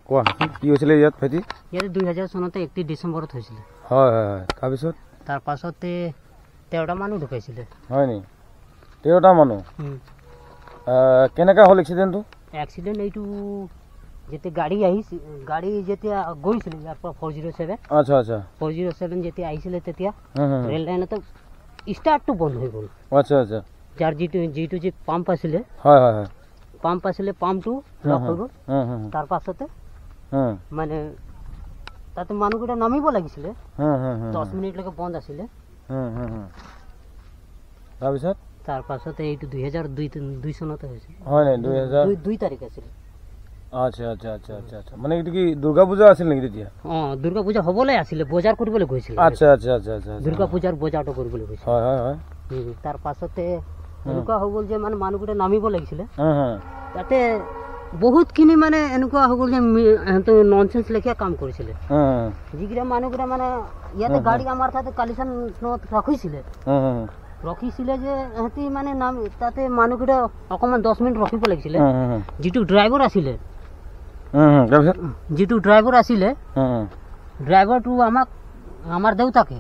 কোৱা কি হৈছিলে ইয়াত ভাইটি? ইয়াত 2000 চনতে 31 ডিচেম্বৰত হৈছিলে। হয় হয় হয়। তাৰপিছত? তাৰ পাছতে 13টা মানুহ ঢুকাইছিলে। হয় নি? 13টা মানুহ? কেনেকৈ হ'ল এক্সিডেণ্টটো? এক্সিডেণ্ট এইটো যেতিয়া গাড়ী যেতিয়া গৈছিলে ইয়াৰ পৰা 407। আচ্ছা আচ্ছা। 407 যেতিয়া আহিছিলে তেতিয়া ৰেল লাইনতে ষ্টাৰ্টটো বন্ধ হৈ গ'ল। আচ্ছা আচ্ছা। যাৰ যিটো যে পাম্প আছিলে, হয় হয় হয়, পাম্পটো ব্লক হৈ গ'ল। তাৰ পাছতে মানে তাতে মানুহকেইটা নামিব লাগিছিলে, 10 মিনিটলৈকে বন্ধ আছিলে। তাৰপিছত? তাৰ পাছতে এইটো 2002 চনতে হৈছিল। হয় নাই? 2002 তাৰিখ আছিলে। আচ্ছা আচ্ছা আচ্ছা আচ্ছা আচ্ছা। মানে এইটো কি দুৰ্গা পূজা আছিল নেকি তেতিয়া? দুৰ্গা পূজা হ'বলৈ আছিলে, বজাৰ কৰিবলৈ গৈছিলে। আচ্ছা আচ্ছা আচ্ছা আচ্ছা। দুৰ্গা পূজাৰ বজাৰটো কৰিবলৈ গৈছিলে। হয় হয় হয়। তাৰ পাছতে এনেকুৱা হৈ গ'ল যে মানে মানুহকেইটা নামিব লাগিছিলে, তাতে বহুতখিনি মানে এনেকুৱা হৈ গ'ল যে সিহঁতে ননচেন্স লেখীয়া কাম কৰিছিলে। যিকেইটা মানুহকেইটা মানে ইয়াতে গাড়ী আমাৰ তাতে কালিচানত ৰাখিছিলে যে সিহঁতি মানে তাতে মানুহকেইটা অকণমান 10 মিনিট ৰখিব লাগিছিলে। যিটো ড্ৰাইভাৰ আছিলে ড্ৰাইভাৰটো আমাৰ দেউতাকে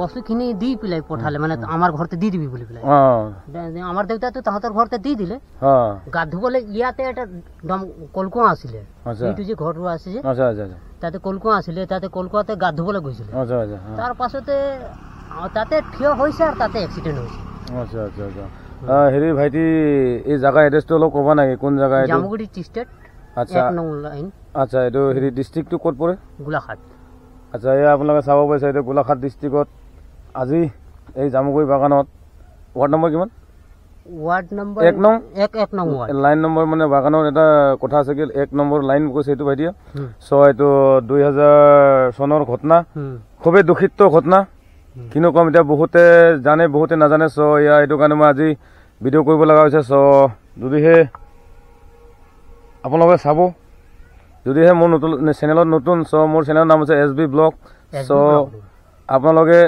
বস্তুখিনি দি পেলাই পঠালে, মানে আমাৰ ঘৰতে দি দিবি বুলি পেলাই। আমাৰ দেউতাটো তাহাঁতৰ ঘৰতে দি দিলে। গা ধুবলৈ ইয়াতে এটা কলকুঁৱা আছিলে, যিটো যে ঘৰটো আছে যে তাতে কলকুঁৱা আছিলে, তাতে কলকুঁৱাতে গা ধুবলৈ গৈছিলে। তাৰ পাছতে তাতে থিয় হৈছে আৰু তাতে এক্সিডেণ্ট হৈছে। আচ্ছা আচ্ছা আচ্ছা। হেৰি ভাইটি, এই জাগা এড্ৰেছটো অলপ ক'বা নেকি? কোন জাগা? Jamuguri T state. আচ্ছা আচ্ছা। এইটো হেৰি ডিষ্ট্ৰিক্টটো ক'ত পৰে? গোলাঘাট। আচ্ছা, এয়া আপোনালোকে চাব পাৰিছে, এইটো গোলাঘাট ডিষ্ট্ৰিক্টত আজি এই জামুগুৰি বাগানত ৱাৰ্ড নম্বৰ কিমান? ৱাৰ্ড নম্বৰ 1 নং। 1 নং লাইন নম্বৰ মানে বাগানত এটা কথা আছে কি 1 নম্বৰ লাইন কৈছে এইটো ভাইটিয়ে। চ' এইটো 2000 চনৰ ঘটনা, খুবেই দুখিত ঘটনা। কিনো কম এতিয়া, বহুতে জানে বহুতে নাজানে। চ' এয়া এইটো কাৰণে মই আজি ভিডিঅ' কৰিব লগা হৈছে। চ' যদিহে আপোনালোকে চাব, যদিহে মোৰ চেনেলত নতুন, চ' মোৰ চেনেলৰ নাম হৈছে SB ব্লগ। চ' আপোনালোকে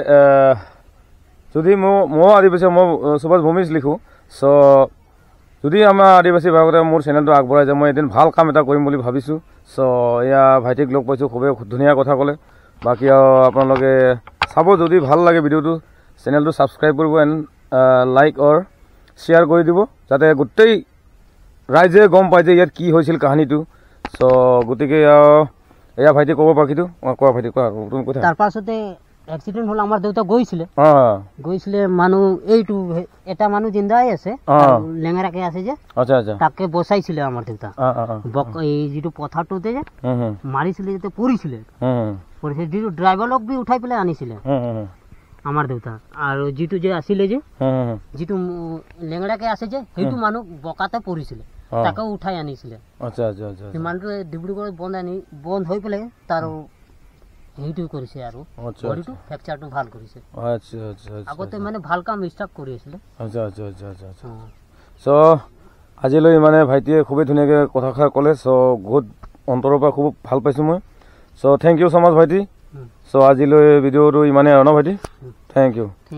যদি মই আদিবাসী, মই সুভাষ ভূমিজ লিখোঁ। চ' যদি আমাৰ আদিবাসী ভাগতে মোৰ চেনেলটো আগবঢ়াই যায়, মই এদিন ভাল কাম এটা কৰিম বুলি ভাবিছোঁ। চ' এয়া ভাইটিক লগ পাইছোঁ, খুবেই ধুনীয়া কথা ক'লে। বাকী আৰু আপোনালোকে চাব, যদি ভাল লাগে ভিডিঅ'টো, চেনেলটো ছাবস্ক্ৰাইব কৰিব এণ্ড লাইক অৰ শ্বেয়াৰ কৰি দিব, যাতে গোটেই ৰাইজে গম পায় যে ইয়াত কি হৈছিল কাহিনীটো। চ' গতিকে এয়া ভাইটি ক'ব বাকীটো। কোৱা ভাইটি, কোৱা তুমি কথা। তাৰ পাছতে এক্সিডেণ্ট হ'ল, আমাৰ দেউতা গৈছিলে মানুহ, এইটো এটা মানুহ জিন্দাই আছে, লেঙেৰাকে আছে যে, তাকে বচাইছিলে আমাৰ দেউতা। এই যিটো পথাৰটোতে যে মাৰিছিলে, যাতে পৰিছিলে, যিটো ড্ৰাইভাৰক বি উঠাই পেলাই আনিছিলে আমাৰ দেউতা। আৰু যিটো যে আছিলে যে, যিটো লেঙেৰাকে আছে যে, সেইটো মানুহ বোকাতে পৰিছিলে, তাকেও উঠাই আনিছিলে। মানুহটো ডিব্ৰুগড়ত বন্ধ হৈ পেলাই তাৰ হেৰিটো কৰিছে আৰু বডিটো ফ্ৰেকচাৰটো ভাল কৰিছে। আগতে মানে ভাল কাম ষ্টাৰ্ট কৰি আছিলে। চ' আজিলৈ মানে ভাইটিয়ে খুবেই ধুনীয়াকৈ কথাষাৰ ক'লে। চ' বহুত অন্তৰৰ পৰা খুব ভাল পাইছোঁ মই। চ' থেংক ইউ ছ' মাছ ভাইটি। চ' আজিলৈ ভিডিঅ'টো ইমানেই আৰু ন ভাইটি? Thank U.